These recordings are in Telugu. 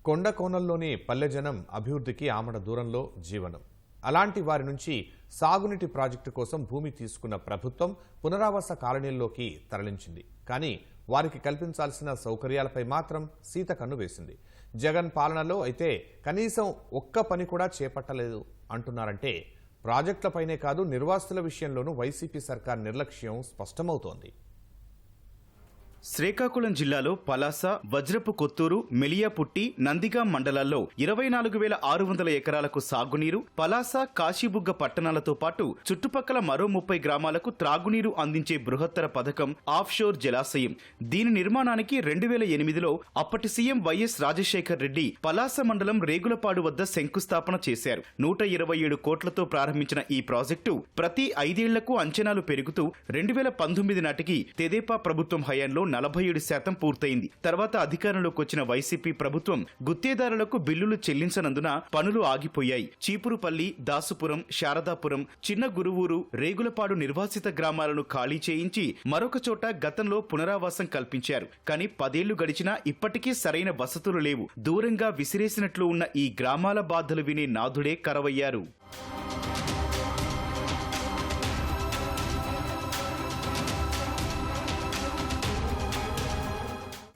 కొండ కోనల్లోని పల్లె జనం అభివృద్ధికి ఆమడ దూరంలో జీవనం. అలాంటి వారి నుంచి సాగునీటి ప్రాజెక్టు కోసం భూమి తీసుకున్న ప్రభుత్వం పునరావాస కాలనీల్లోకి తరలించింది. కానీ వారికి కల్పించాల్సిన సౌకర్యాలపై మాత్రం సీత కన్ను వేసింది. జగన్ పాలనలో అయితే కనీసం ఒక్క పని కూడా చేపట్టలేదు అంటున్నారంటే ప్రాజెక్టులపైనే కాదు నిర్వాసితుల విషయంలోనూ వైసీపీ సర్కార్ నిర్లక్ష్యం స్పష్టమవుతోంది. శ్రీకాకుళం జిల్లాలో పలాస, వజ్రపు కొత్తూరు, మెలియాపుట్టి, నందిగాం మండలాల్లో 24,600 ఎకరాలకు సాగునీరు, పలాస, కాశీబుగ్గ పట్టణాలతో పాటు చుట్టుపక్కల మరో 30 గ్రామాలకు త్రాగునీరు అందించే బృహత్తర పథకం ఆఫ్షోర్ జలాశయం. దీని నిర్మాణానికి 2008లో అప్పటి సీఎం వైఎస్ రాజశేఖర్ రెడ్డి పలాస మండలం రేగులపాడు వద్ద శంకుస్థాపన చేశారు. 127 కోట్లతో ప్రారంభించిన ఈ ప్రాజెక్టు ప్రతి 5 ఏళ్లకు అంచనాలు పెరుగుతూ 2019 నాటికి తెదేపా ప్రభుత్వం హయాంలో 47% పూర్తయింది. తర్వాత అధికారంలోకి వచ్చిన వైసీపీ ప్రభుత్వం గుత్తేదారులకు బిల్లులు చెల్లించనందున పనులు ఆగిపోయాయి. చీపురుపల్లి, దాసుపురం, శారదాపురం, చిన్న గురువూరు, రేగులపాడు నిర్వాసిత గ్రామాలను ఖాళీ చేయించి మరొక చోట గతంలో పునరావాసం కల్పించారు. కానీ 10 ఏళ్లు గడిచినా ఇప్పటికీ సరైన వసతులు లేవు. దూరంగా విసిరేసినట్లు ఉన్న ఈ గ్రామాల బాధలు వినే నాథుడే కరవయ్యారు.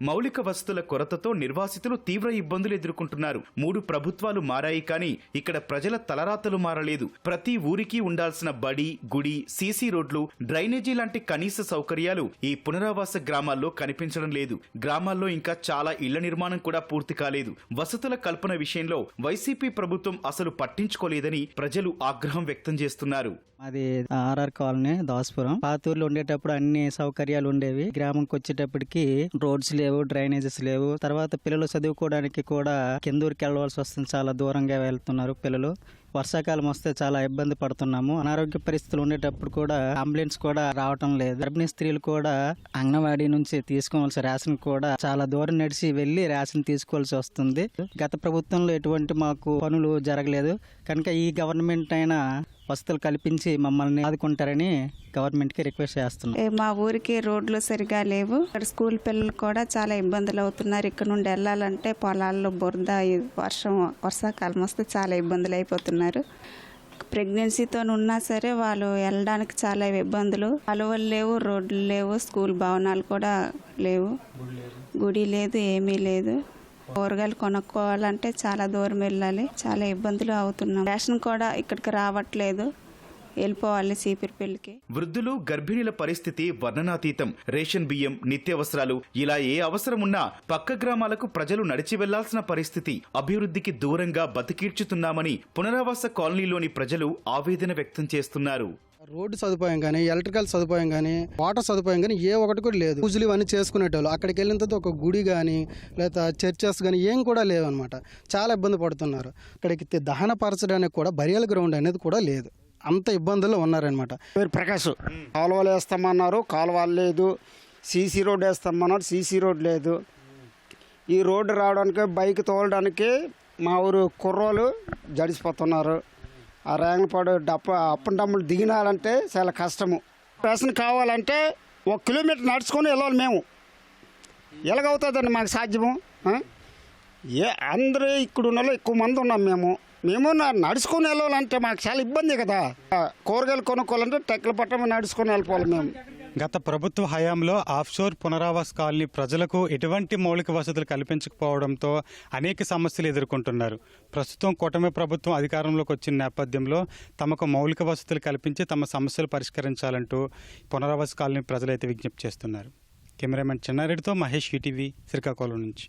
మౌలిక వసతుల కొరతతో నిర్వాసితులు తీవ్ర ఇబ్బందులు ఎదుర్కొంటున్నారు. 3 ప్రభుత్వాలు మారాయి, కానీ ఇక్కడ ప్రజల తలరాతలు మారలేదు. ప్రతి ఊరికి ఉండాల్సిన బడి, గుడి, సీసీ రోడ్లు, డ్రైనేజీ లాంటి కనీస సౌకర్యాలు ఈ పునరావాస గ్రామాల్లో కనిపించడం లేదు. గ్రామాల్లో ఇంకా చాలా ఇళ్ల నిర్మాణం కూడా పూర్తి కాలేదు. వసతుల కల్పన విషయంలో వైసీపీ ప్రభుత్వం అసలు పట్టించుకోలేదని ప్రజలు ఆగ్రహం వ్యక్తం చేస్తున్నారు. అది ఆర్ఆర్ కాలనీ, దాసుపురం. పాతూరులో ఉండేటప్పుడు అన్ని సౌకర్యాలు ఉండేవి. గ్రామంకి వచ్చేటప్పటికి రోడ్స్ లేవు, డ్రైనేజెస్ లేవు. తర్వాత పిల్లలు చదువుకోవడానికి కూడా కిందూరికి వెళ్ళవలసి వస్తుంది. చాలా దూరంగా వెళ్తున్నారు పిల్లలు. వర్షాకాలం వస్తే చాలా ఇబ్బంది పడుతున్నాము. అనారోగ్య పరిస్థితులు ఉండేటప్పుడు కూడా అంబులెన్స్ కూడా రావటం లేదు. గర్భిణీ స్త్రీలు కూడా అంగన్వాడీ నుంచి తీసుకోవాల్సిన రేషన్ కూడా చాలా దూరం నడిచి వెళ్లి రేషన్ తీసుకోవాల్సి వస్తుంది. గత ప్రభుత్వంలో ఎటువంటి మాకు పనులు జరగలేదు కనుక ఈ గవర్నమెంట్ అయినా వసతులు కల్పించి మమ్మల్ని ఆదుకుంటారని గవర్నమెంట్ కి రిక్వెస్ట్ చేస్తున్నాం. మా ఊరికి రోడ్లు సరిగా లేవు. ఇక్కడ స్కూల్ పిల్లలు కూడా చాలా ఇబ్బందులు అవుతున్నారు. ఇక్కడ నుండి వెళ్ళాలంటే పొలాల్లో బురద, వర్షాకాలం వస్తే చాలా ఇబ్బందులు అయిపోతున్నారు. ప్రెగ్నెన్సీతో ఉన్నా సరే వాళ్ళు వెళ్ళడానికి చాలా ఇబ్బందులు. కాలువలు లేవు, రోడ్లు లేవు, స్కూల్ భవనాలు కూడా లేవు, గుడి లేదు, ఏమీ లేదు. కూరగాయలు కొనుక్కోవాలంటే చాలా దూరం వెళ్ళాలి. చాలా ఇబ్బందులు అవుతున్నాం. రేషన్ కూడా ఇక్కడికి రావట్లేదు, వెళ్ళిపోవాలి చీపురుపల్లికి. వృద్ధులు, గర్భిణీల పరిస్థితి వర్ణనాతీతం. రేషన్ బియ్యం, నిత్యావసరాలు, ఇలా ఏ అవసరం ఉన్నా పక్క గ్రామాలకు ప్రజలు నడిచి వెళ్లాల్సిన పరిస్థితి. అభివృద్ధికి దూరంగా బతికీడ్చుతున్నామని పునరావాస కాలనీలోని ప్రజలు ఆవేదన వ్యక్తం చేస్తున్నారు. రోడ్డు సదుపాయం కానీ, ఎలక్ట్రికల్ సదుపాయం కానీ, వాటర్ సదుపాయం కానీ ఏ ఒకటి కూడా లేదు. పూజలు ఇవన్నీ చేసుకునేటోళ్ళు అక్కడికి వెళ్ళిన తర్వాత ఒక గుడి కానీ లేదా చర్చెస్ కానీ ఏం కూడా లేవన్నమాట. చాలా ఇబ్బంది పడుతున్నారు. అక్కడికి దహనపరచడానికి కూడా బరియల్ గ్రౌండ్ అనేది కూడా లేదు. అంత ఇబ్బందుల్లో ఉన్నారనమాట. ప్రకాష్ కాలువలు వేస్తామన్నారు, కాలువలు లేదు. సీసీ రోడ్ వేస్తామన్నారు, సీసీ రోడ్ లేదు. ఈ రోడ్డు రావడానికి, బైక్ తోలడానికి మా ఊరు కుర్రోలు జడిసిపోతున్నారు. ఆ రేంగపాడు అప్పని డమ్ములు దిగినాలంటే చాలా కష్టము. రేషన్ కావాలంటే 1 కిలోమీటర్ నడుచుకొని వెళ్ళాలి. మేము ఎలాగవుతుందండి మాకు సాధ్యము? అందరూ ఇక్కడ ఉన్న వాళ్ళు ఎక్కువ మంది ఉన్నాం. మేము నడుచుకొని వెళ్ళాలంటే మాకు చాలా ఇబ్బంది కదా. కూరగాయలు కొనుక్కోవాలంటే టెక్కల పట్టం నడుచుకొని వెళ్ళిపోవాలి మేము. గత ప్రభుత్వ హయాంలో ఆఫ్షోర్ పునరావాస కాలనీ ప్రజలకు ఎటువంటి మౌలిక వసతులు కల్పించకపోవడంతో అనేక సమస్యలు ఎదుర్కొంటున్నారు. ప్రస్తుతం కూటమి ప్రభుత్వం అధికారంలోకి వచ్చిన నేపథ్యంలో తమకు మౌలిక వసతులు కల్పించి తమ సమస్యలు పరిష్కరించాలంటూ పునరావాస కాలనీ ప్రజలైతే విజ్ఞప్తి చేస్తున్నారు. కెమెరామెన్ చెన్నారెడ్డితో మహేష్, ఈటీవీ, శ్రీకాకుళం నుంచి.